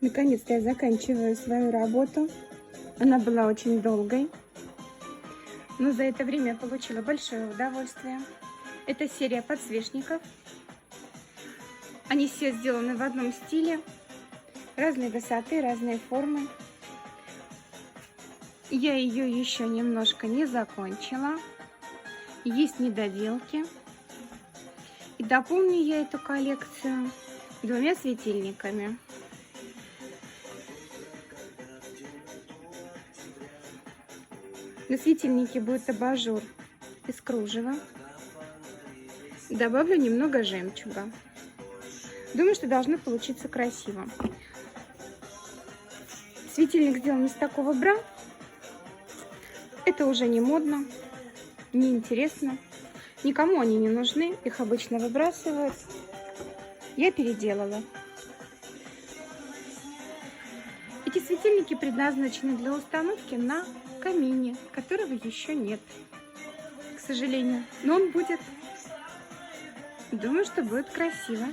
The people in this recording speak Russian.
Наконец-то я заканчиваю свою работу. Она была очень долгой, но за это время я получила большое удовольствие. Это серия подсвечников. Они все сделаны в одном стиле, разной высоты, разной формы. Я ее еще немножко не закончила. Есть недоделки. И дополню я эту коллекцию двумя светильниками. На светильнике будет абажур из кружева. Добавлю немного жемчуга. Думаю, что должно получиться красиво. Светильник сделан из такого бра. Это уже не модно, не интересно. Никому они не нужны, их обычно выбрасывают. Я переделала. Эти светильники предназначены для установки на камине, которого еще нет, к сожалению. Но он будет. Думаю, что будет красиво.